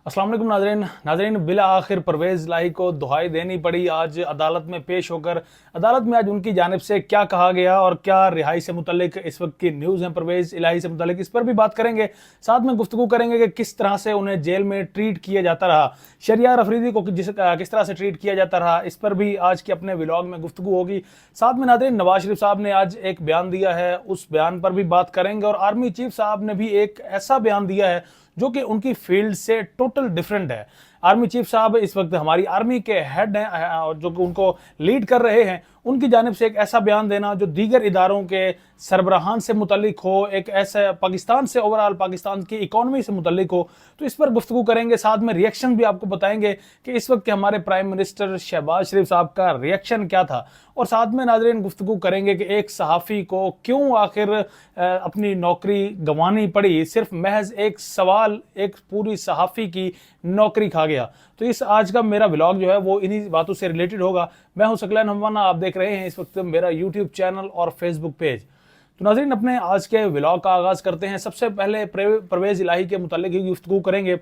अस्सलाम वालेकुम नाज़रीन बिला आखिर परवेज़ इलाही को दुहाई देनी पड़ी। आज अदालत में पेश होकर अदालत में आज उनकी जानिब से क्या कहा गया और क्या रिहाई से मुतल्लिक इस वक्त की न्यूज़ हैं परवेज़ इलाही से मुतल्लिक, इस पर भी बात करेंगे। साथ में गुफ्तगू करेंगे कि किस तरह से उन्हें जेल में ट्रीट किया जाता रहा, शहरियार अफरीदी को किस तरह से ट्रीट किया जाता रहा, इस पर भी आज के अपने व्लॉग में गुफ्तगू होगी। साथ में नाज़रीन नवाज शरीफ साहब ने आज एक बयान दिया है, उस बयान पर भी बात करेंगे। और आर्मी चीफ साहब ने भी एक ऐसा बयान दिया है जो कि उनकी फील्ड से टोटल डिफरेंट है। आर्मी चीफ साहब इस वक्त हमारी आर्मी के हेड हैं और जो कि उनको लीड कर रहे हैं, उनकी जानिब से एक ऐसा बयान देना जो दीगर इदारों के सरबराहान से मुतल्लिक हो, एक ऐसा पाकिस्तान से ओवरऑल पाकिस्तान की इकॉनमी से मुतल्लिक हो, तो इस पर गुफ्तगू करेंगे। साथ में रिएक्शन भी आपको बताएंगे कि इस वक्त के हमारे प्राइम मिनिस्टर शहबाज शरीफ साहब का रिएक्शन क्या था। और साथ में नाज़रीन गुफ्तगू करेंगे कि एक सहाफ़ी को क्यों आखिर अपनी नौकरी गंवानी पड़ी, सिर्फ महज एक सवाल एक पूरी सहाफ़ी की नौकरी खा गया। तो इस आज का मेरा व्लॉग जो है वो इन्हीं बातों से रिलेटेड होगा। मैं हूं सकलैन हम्माना, आप देख रहे हैं इस वक्त मेरा यूट्यूब चैनल और फेसबुक पेज। तो नाज़रीन अपने आज के व्लॉग का आगाज़ करते हैं। सबसे पहले परवेज़ इलाही के मुतालिक ही गुफ्तगू करेंगे।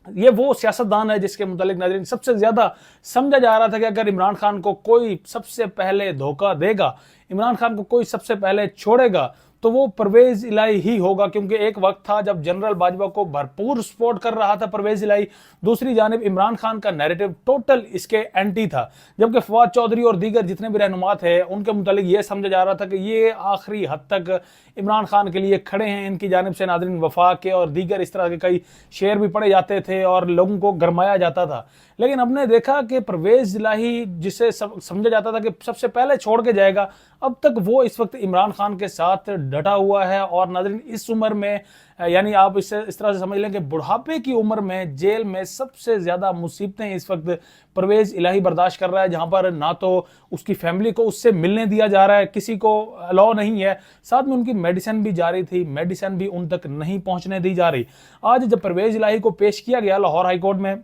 ये वो सियासतदान है जिसके मुतालिक नाज़रीन सबसे ज़्यादा समझा जा रहा था कि अगर इमरान खान को कोई सबसे पहले धोखा देगा, इमरान खान को कोई सबसे पहले छोड़ेगा, तो वो परवेज़ इलाही ही होगा। क्योंकि एक वक्त था जब जनरल बाजवा को भरपूर सपोर्ट कर रहा था परवेज़ इलाही, दूसरी जानिब इमरान खान का नैरेटिव टोटल इसके एंटी था। जबकि फवाद चौधरी और दीगर जितने भी रहनुमा थे उनके मुतालिक ये समझा जा रहा था कि ये आखिरी हद तक इमरान खान के लिए खड़े हैं। इनकी जानिब से नाज़रीन वफा के और दीगर इस तरह के कई शेर भी पढ़े जाते थे और लोगों को गरमाया जाता था। लेकिन हमने देखा कि परवेज़ इलाही जिसे समझा जाता था कि सबसे पहले छोड़ के जाएगा, अब तक वो इस वक्त इमरान खान के साथ डटा हुआ है। और नाज़रीन इस उम्र में, यानी आप इसे इस तरह से समझ लें कि बुढ़ापे की उम्र में जेल में सबसे ज़्यादा मुसीबतें इस वक्त परवेज़ इलाही बर्दाश्त कर रहा है, जहाँ पर ना तो उसकी फैमिली को उससे मिलने दिया जा रहा है, किसी को अलाउ नहीं है। साथ में उनकी मेडिसिन भी जारी थी, मेडिसिन भी उन तक नहीं पहुँचने दी जा रही। आज जब परवेज़ इलाही को पेश किया गया लाहौर हाई कोर्ट में,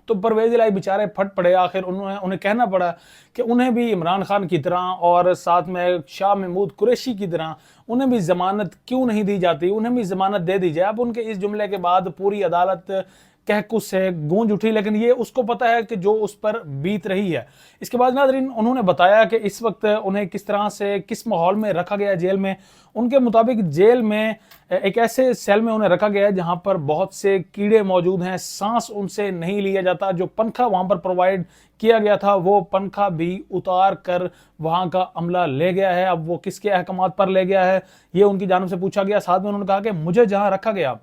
तो परवेज़ इलाही बेचारे फट पड़े। आखिर उन्हें कहना पड़ा कि उन्हें भी इमरान खान की तरह और साथ में शाह महमूद कुरैशी की तरह उन्हें भी ज़मानत क्यों नहीं दी जाती, उन्हें भी ज़मानत दे दी जाए। अब उनके इस जुमले के बाद पूरी अदालत कहकुस से गूंज उठी, लेकिन ये उसको पता है कि जो उस पर बीत रही है। इसके बाद नाज़रीन उन्होंने बताया कि इस वक्त उन्हें किस तरह से किस माहौल में रखा गया जेल में। उनके मुताबिक जेल में एक ऐसे सेल में उन्हें रखा गया है जहां पर बहुत से कीड़े मौजूद हैं, सांस उनसे नहीं लिया जाता। जो पंखा वहां पर प्रोवाइड किया गया था वो पंखा भी उतार कर वहां का अमला ले गया है। अब वो किसके अहकामात पर ले गया है ये उनकी जानिब से पूछा गया। साथ में उन्होंने कहा कि मुझे जहां रखा गया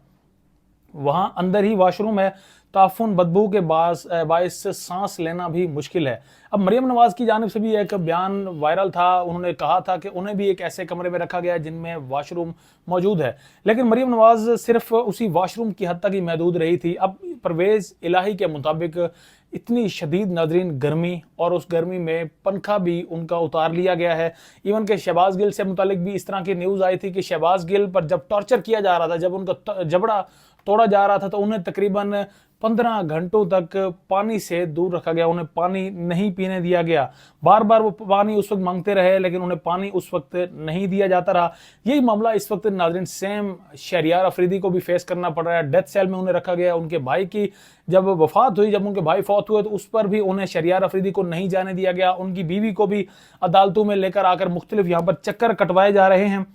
वहां अंदर ही वॉशरूम है, ताफुन बदबू के बायस से सांस लेना भी मुश्किल है। अब मरियम नवाज की जानिब से भी एक बयान वायरल था। उन्होंने कहा था कि उन्हें भी एक ऐसे कमरे में रखा गया है जिनमें वॉशरूम मौजूद है, लेकिन मरियम नवाज सिर्फ उसी वॉशरूम की हद तक ही महदूद रही थी। अब परवेज़ इलाही के मुताबिक इतनी शदीद नाज़रीन गर्मी, और उस गर्मी में पंखा भी उनका उतार लिया गया है। इवन के शहबाज गिल से मुतालिक भी इस तरह की न्यूज़ आई थी कि शहबाज गिल पर जब टॉर्चर किया जा रहा था, जब उनका जबड़ा तोड़ा जा रहा था, तो उन्हें तकरीबन 15 घंटों तक पानी से दूर रखा गया, उन्हें पानी नहीं पीने दिया गया। बार बार वो पानी उस वक्त मांगते रहे लेकिन उन्हें पानी उस वक्त नहीं दिया जाता रहा। यही मामला इस वक्त नाज़रीन सेम शहरियार अफरीदी को भी फेस करना पड़ रहा है। डेथ सेल में उन्हें रखा गया। उनके भाई की जब वफात हुई, जब उनके भाई फौत हुए, तो उस पर भी उन्हें शहरियार अफरीदी को नहीं जाने दिया गया। उनकी बीवी को भी अदालतों में लेकर आकर मुख्तलिफ यहाँ पर चक्कर कटवाए जा रहे हैं।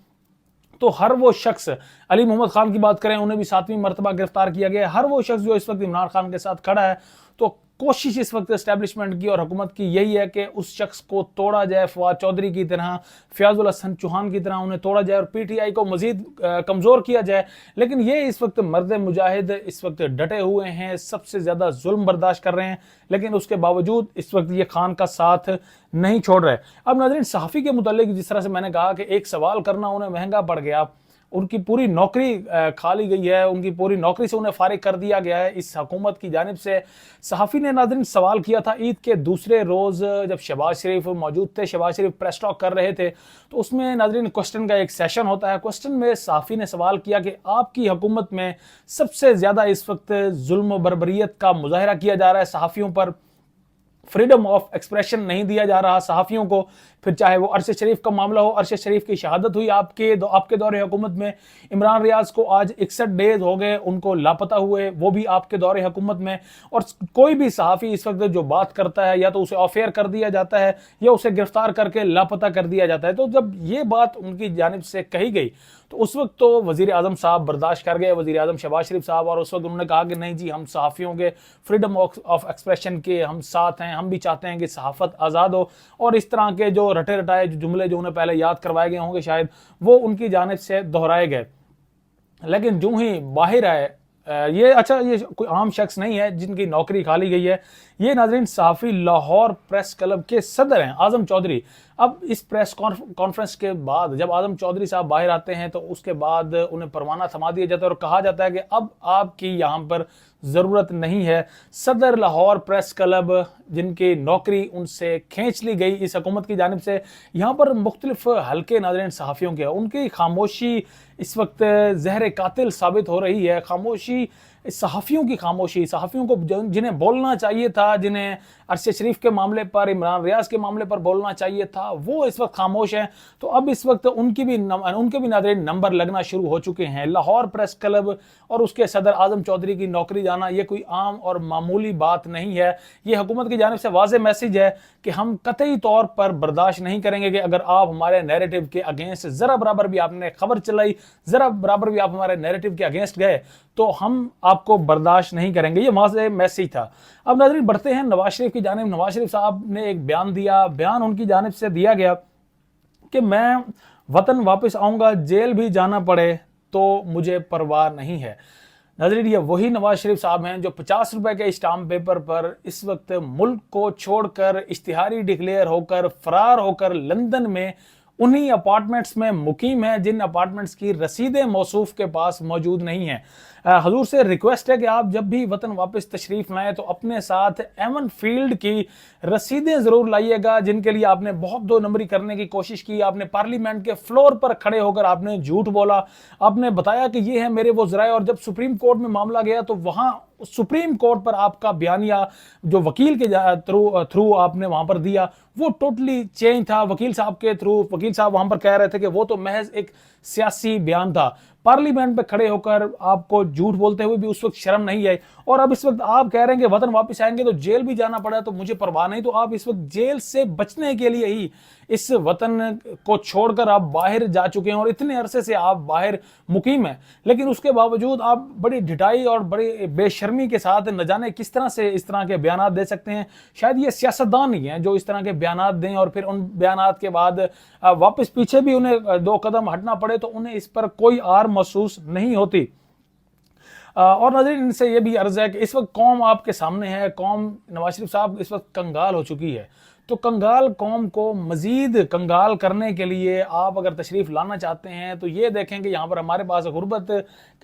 तो हर वो शख्स, अली मोहम्मद खान की बात करें, उन्हें भी 7वीं मरतबा गिरफ्तार किया गया। हर वो शख्स जो इस वक्त इमरान खान के साथ खड़ा है, तो कोशिश इस वक्त एस्टेब्लिशमेंट की और हुकूमत की यही है कि उस शख्स को तोड़ा जाए, फवाद चौधरी की तरह, फयाजुल हसन चौहान की तरह उन्हें तोड़ा जाए और पीटीआई को मजीद कमज़ोर किया जाए। लेकिन ये इस वक्त मर्द मुजाहिद इस वक्त डटे हुए हैं, सबसे ज़्यादा जुल्म बर्दाश्त कर रहे हैं, लेकिन उसके बावजूद इस वक्त ये खान का साथ नहीं छोड़ रहे। अब नाज़रीन सहाफ़ी के मुतालिक जिस तरह से मैंने कहा कि एक सवाल करना उन्हें महंगा पड़ गया, उनकी पूरी नौकरी खा ली गई है, उनकी पूरी नौकरी से उन्हें फारिग कर दिया गया है इस हुकूमत की जानिब से। सहाफ़ी ने नाज़रीन सवाल किया था ईद के दूसरे रोज़, जब शहबाज शरीफ मौजूद थे, शहबाज शरीफ प्रेस टॉक कर रहे थे, तो उसमें नाज़रीन क्वेश्चन का एक सेशन होता है। क्वेश्चन में सहाफ़ी ने सवाल किया कि आपकी हुकूमत में सबसे ज़्यादा इस वक्त जुल्म बर्बरियत का मुजाहरा किया जा रहा है सहाफ़ियों पर, फ्रीडम ऑफ एक्सप्रेशन नहीं दिया जा रहा सहाफ़ियों को, फिर चाहे वो अरशद शरीफ का मामला हो, अरशद शरीफ की शहादत हुई आपके दौरे हुकूमत में, इमरान रियाज को आज 61 डेज हो गए उनको लापता हुए, वो भी आपके दौरे हुकूमत में। और कोई भी सहाफ़ी इस वक्त जो बात करता है या तो उसे ऑफ एयर कर दिया जाता है या उसे गिरफ्तार करके लापता कर दिया जाता है। तो जब ये बात उनकी जानिब से कही गई तो उस वक्त तो वज़ीर आज़म साहब बर्दाश्त कर गए, वज़ीर आज़म शहबाज शरीफ साहब, और उस वक्त उन्होंने कहा कि नहीं जी, हम सहाफ़ियों के फ्रीडम ऑफ एक्सप्रेशन के हम साथ हैं, हम भी चाहते हैं कि सहाफ़त आज़ाद हो। और इस तरह के जो रटे रटाए जुमले जो उन्हें पहले याद करवाए गए होंगे शायद, वो उनकी जानिब से दोहराए गए। लेकिन जो ही बाहर आए, ये कोई आम शख्स नहीं है जिनकी नौकरी खाली गई है, ये नाज़रीन सहाफ़ी लाहौर प्रेस क्लब के सदर हैं आज़म चौधरी। अब इस प्रेस कॉन्फ्रेंस के बाद जब आज़म चौधरी साहब बाहर आते हैं तो उसके बाद उन्हें परवाना थमा दिया जाता है और कहा जाता है कि अब आपकी यहाँ पर ज़रूरत नहीं है। सदर लाहौर प्रेस क्लब जिनकी नौकरी उनसे खींच ली गई इस हुकूमत की जानिब से, यहाँ पर मुख्तलिफ हल्के नाज़रीन सहाफ़ियों के, उनकी खामोशी इस वक्त ज़हर कातिल साबित हो रही है। खामोशी, सहाफ़ियों की खामोशी, सहाफ़ियों को जिन्हें बोलना चाहिए था, जिन्हें अरशद शरीफ के मामले पर, इमरान रियाज के मामले पर बोलना चाहिए था, वो इस वक्त खामोश हैं। तो अब इस वक्त उनके भी नाज़रीन नंबर लगना शुरू हो चुके हैं। लाहौर प्रेस क्लब और उसके सदर आज़म चौधरी की नौकरी जाना ये कोई आम और मामूली बात नहीं है। ये हुकूमत की जानिब से वाज़ेह मैसेज है कि हम कतई तौर पर बर्दाश्त नहीं करेंगे कि अगर आप हमारे नैरेटिव के अगेंस्ट ज़रा बराबर भी आपने खबर चलाई, ज़रा बराबर भी आप हमारे नैरेटिव के अगेंस्ट गए तो हम आपको बर्दाश्त नहीं करेंगे। ये वाज़ेह मैसेज था। अब नाज़रीन बढ़ते हैं नवाज शरीफ की जानिब। नवाज शरीफ साहब ने एक बयान दिया, बयान उनकी जानिब से दिया गया कि मैं वतन वापस आऊँगा, जेल भी जाना पड़े तो मुझे परवाह नहीं है। नाज़रीन ये वही नवाज शरीफ साहब हैं जो 50 रुपए के स्टाम्प पेपर पर इस वक्त मुल्क को छोड़कर इश्तिहारी डिक्लेयर होकर फरार होकर लंदन में उन्हीं अपार्टमेंट्स में मुकीम है जिन अपार्टमेंट्स की रसीदें मौसूफ के पास मौजूद नहीं हैं। हजूर से रिक्वेस्ट है कि आप जब भी वतन वापस तशरीफ लाएं तो अपने साथ एवन फील्ड की रसीदें ज़रूर लाइएगा, जिनके लिए आपने बहुत दो नंबरी करने की कोशिश की। आपने पार्लियामेंट के फ्लोर पर खड़े होकर आपने झूठ बोला, आपने बताया कि ये है मेरे वो ज़राए, और जब सुप्रीम कोर्ट में मामला गया तो वहाँ सुप्रीम कोर्ट पर आपका बयानिया जो वकील के थ्रू आपने वहाँ पर दिया वो टोटली चेंज था। वकील साहब के थ्रू वकील साहब वहाँ पर कह रहे थे कि वो तो महज एक सियासी बयान था। पार्लियामेंट पे खड़े होकर आपको झूठ बोलते हुए भी उस वक्त शर्म नहीं आई, और अब इस वक्त आप कह रहे हैं कि वतन वापस आएंगे तो जेल भी जाना पड़ा तो मुझे परवाह नहीं। तो आप इस वक्त जेल से बचने के लिए ही इस वतन को छोड़कर आप बाहर जा चुके हैं और इतने अरसे से आप बाहर मुकीम हैं, लेकिन उसके बावजूद आप बड़ी ढिठाई और बड़ी बेशर्मी के साथ न जाने किस तरह से इस तरह के बयान दे सकते हैं। शायद ये सियासतदान ही हैं जो इस तरह के बयान दें और फिर उन बयान के बाद वापस पीछे भी उन्हें दो कदम हटना पड़े तो उन्हें इस पर कोई आर महसूस नहीं होती। और नाज़रीन इनसे ये भी अर्ज़ है कि इस वक्त कौम आपके सामने है, कौम नवाज शरीफ साहब इस वक्त कंगाल हो चुकी है। तो कंगाल कौम को मज़ीद कंगाल करने के लिए आप अगर तशरीफ़ लाना चाहते हैं तो ये देखें कि यहाँ पर हमारे पास गुर्बत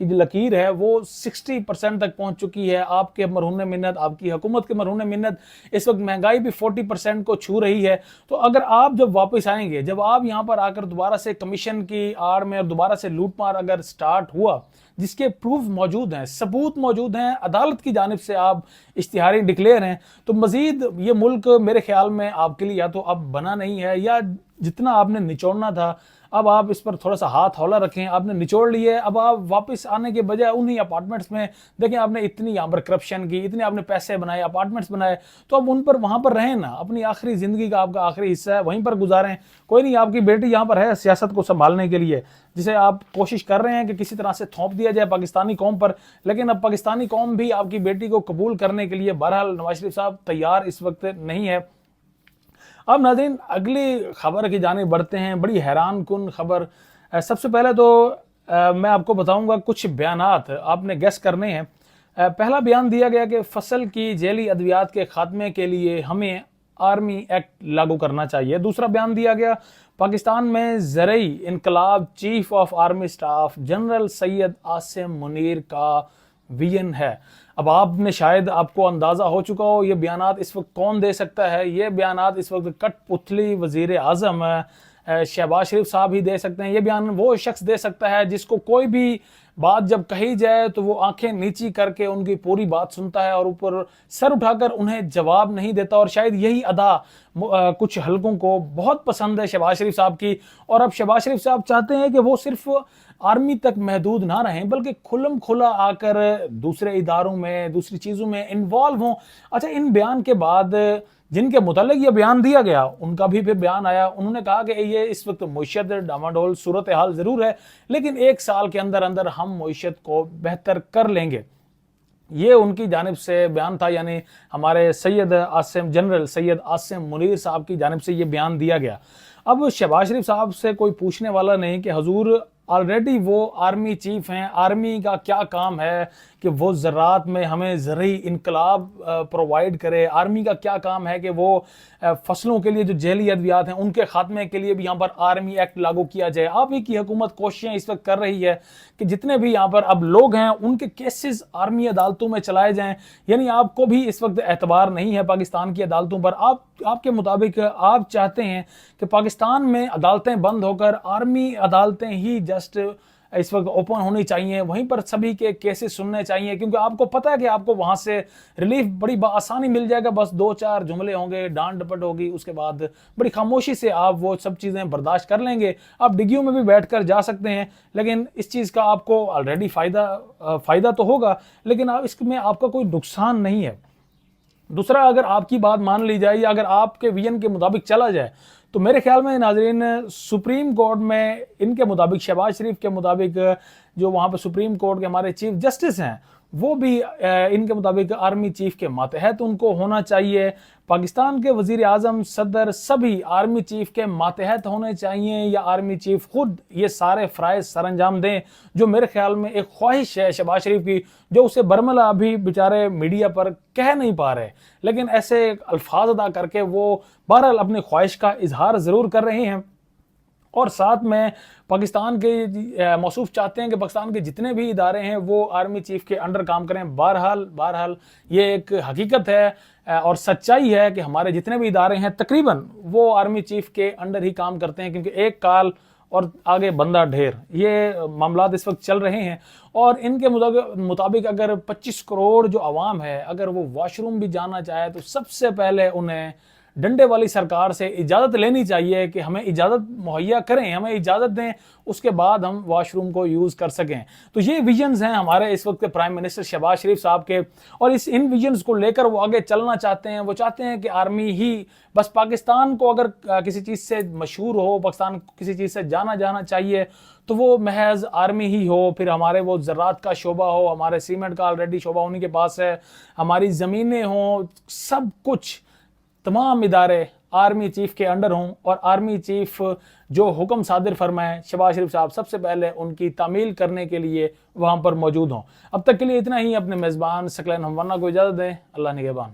की जो लकीर है वो 60% तक पहुँच चुकी है। आपके मरहून मिन्नत, आपकी हुकूमत के मरहून मिन्नत, इस वक्त महंगाई भी 40% को छू रही है। तो अगर आप जब वापस आएंगे, जब आप यहाँ पर आकर दोबारा से कमीशन की आड़ में और दोबारा से लूटमार अगर स्टार्ट हुआ, जिसके प्रूफ मौजूद हैं, सबूत मौजूद हैं, अदालत की जानिब से आप इश्तिहारी डिक्लेयर हैं, तो मज़ीद ये मुल्क मेरे ख्याल में आपके लिए या तो अब बना नहीं है या जितना आपने निचोड़ना था अब आप इस पर थोड़ा सा हाथ हौला रखें। आपने निचोड़ लिए, अब आप वापस आने के बजाय उन्हीं अपार्टमेंट्स में देखें, आपने इतनी यहाँ पर करप्शन की, इतने आपने पैसे बनाए, अपार्टमेंट्स बनाए, तो अब उन पर वहाँ पर रहें ना, अपनी आखिरी ज़िंदगी का आपका आखिरी हिस्सा है वहीं पर गुजारें। कोई नहीं, आपकी बेटी यहाँ पर है सियासत को संभालने के लिए, जिसे आप कोशिश कर रहे हैं कि किसी तरह से थोप दिया जाए पाकिस्तानी कौम पर, लेकिन अब पाकिस्तानी कौम भी आपकी बेटी को कबूल करने के लिए बहरहाल नवाज शरीफ साहब तैयार इस वक्त नहीं है। अब नाज़रीन अगली खबर की जानिब बढ़ते हैं, बड़ी हैरान कुन खबर। सबसे पहले तो मैं आपको बताऊंगा कुछ बयानात, आपने गेस करने हैं। पहला बयान दिया गया कि फसल की जेली अद्वियात के खात्मे के लिए हमें आर्मी एक्ट लागू करना चाहिए। दूसरा बयान दिया गया पाकिस्तान में ज़रई इनकलाब chief of army staff general Syed Asim Munir का विजन है। अब आपने शायद आपको अंदाज़ा हो चुका हो ये बयानात इस वक्त कौन दे सकता है। ये बयानात इस वक्त कठपुतली वज़ीर आज़म शहबाज शरीफ साहब ही दे सकते हैं। ये बयान वो शख्स दे सकता है जिसको कोई भी बात जब कही जाए तो वो आंखें नीची करके उनकी पूरी बात सुनता है और ऊपर सर उठाकर उन्हें जवाब नहीं देता। और शायद यही अदा कुछ हलकों को बहुत पसंद है शहबाज शरीफ साहब की। और अब शहबाज शरीफ साहब चाहते हैं कि वो सिर्फ आर्मी तक महदूद ना रहें, बल्कि खुल्लम खुला आकर दूसरे इदारों में, दूसरी चीज़ों में इन्वॉल्व हों। अच्छा, इन बयान के बाद जिनके मुतालिक ये बयान दिया गया उनका भी फिर बयान आया। उन्होंने कहा कि ये इस वक्त मईशत डामाडोल सूरत हाल ज़रूर है, लेकिन 1 साल के अंदर अंदर हम मईशत को बेहतर कर लेंगे। ये उनकी जानिब से बयान था, यानी हमारे जनरल सैयद आसिम मुनीर साहब की जानिब से ये बयान दिया गया। अब शहबाज शरीफ साहब से कोई पूछने वाला नहीं कि हुजूर ऑलरेडी वो आर्मी चीफ हैं, आर्मी का क्या काम है कि वो ज़राअत में हमें ज़रई इनकलाब प्रोवाइड करे, आर्मी का क्या काम है कि वो फसलों के लिए जो जैली अद्वियात हैं उनके खात्मे के लिए भी यहाँ पर आर्मी एक्ट लागू किया जाए। आप ही की हुकूमत कोशिशें इस वक्त कर रही है कि जितने भी यहाँ पर अब लोग हैं उनके केसेस आर्मी अदालतों में चलाए जाएं। यानी आपको भी इस वक्त एतबार नहीं है पाकिस्तान की अदालतों पर। आपके मुताबिक आप चाहते हैं कि पाकिस्तान में अदालतें बंद होकर आर्मी अदालतें ही जस्ट इस वक्त ओपन होनी चाहिए, वहीं पर सभी के केसेस सुनने चाहिए, क्योंकि आपको पता है कि आपको वहां से रिलीफ बड़ी आसानी मिल जाएगा। बस 2-4 जुमले होंगे, डांट डपट होगी, उसके बाद बड़ी खामोशी से आप वो सब चीज़ें बर्दाश्त कर लेंगे। आप डिग्गियों में भी बैठ कर जा सकते हैं, लेकिन इस चीज़ का आपको ऑलरेडी फ़ायदा तो होगा, लेकिन इसमें आपका कोई नुकसान नहीं है। दूसरा, अगर आपकी बात मान ली जाए या अगर आपके विजन के मुताबिक चला जाए तो मेरे ख्याल में नाजरीन, सुप्रीम कोर्ट में इनके मुताबिक, शहबाज शरीफ के मुताबिक, जो वहाँ पर सुप्रीम कोर्ट के हमारे चीफ जस्टिस हैं वो भी इनके मुताबिक आर्मी चीफ के मातहत उनको होना चाहिए। पाकिस्तान के वज़ीर आज़म, सदर, सभी आर्मी चीफ के मातहत होने चाहिए, या आर्मी चीफ खुद ये सारे फ़राइज़ सर अंजाम दें, जो मेरे ख्याल में एक ख्वाहिश है शहबाज शरीफ की, जो उसे बरमला अभी बेचारे मीडिया पर कह नहीं पा रहे, लेकिन ऐसे अल्फाज अदा करके वो बहरहाल अपनी ख्वाहिश का इजहार ज़रूर कर रहे हैं। और साथ में पाकिस्तान के मौसूफ चाहते हैं कि पाकिस्तान के जितने भी इदारे हैं वो आर्मी चीफ के अंडर काम करें। बहरहाल ये एक हकीकत है और सच्चाई है कि हमारे जितने भी इदारे हैं तकरीबन वो आर्मी चीफ के अंडर ही काम करते हैं, क्योंकि एक काल और आगे बंदा ढेर, ये मामलात इस वक्त चल रहे हैं। और इनके मुताबिक अगर 25 करोड़ जो आवाम है, अगर वो वॉशरूम भी जाना चाहे तो सबसे पहले उन्हें डंडे वाली सरकार से इजाज़त लेनी चाहिए कि हमें इजाज़त मुहैया करें, हमें इजाज़त दें, उसके बाद हम वॉशरूम को यूज़ कर सकें। तो ये विजन्स हैं हमारे इस वक्त के प्राइम मिनिस्टर शहबाज शरीफ साहब के, और इन विजन्स को लेकर वो आगे चलना चाहते हैं। वो चाहते हैं कि आर्मी ही बस पाकिस्तान को अगर किसी चीज़ से मशहूर हो, पाकिस्तान किसी चीज़ से जाना चाहिए तो वो महज आर्मी ही हो। फिर हमारे वो ज़राअत का शोबा हो, हमारे सीमेंट का ऑलरेडी शोबा उन्हीं के पास है, हमारी ज़मीनें हों, सब कुछ तमाम इदारे आर्मी चीफ के अंडर हों, और आर्मी चीफ जो हुक्म सादिर फरमाएं शहबाज शरीफ साहब सबसे पहले उनकी तामील करने के लिए वहाँ पर मौजूद हों। अब तक के लिए इतना ही। अपने मेज़बान सकलैन हमवाना को इजाज़त दें। अल्लाह निगहबान।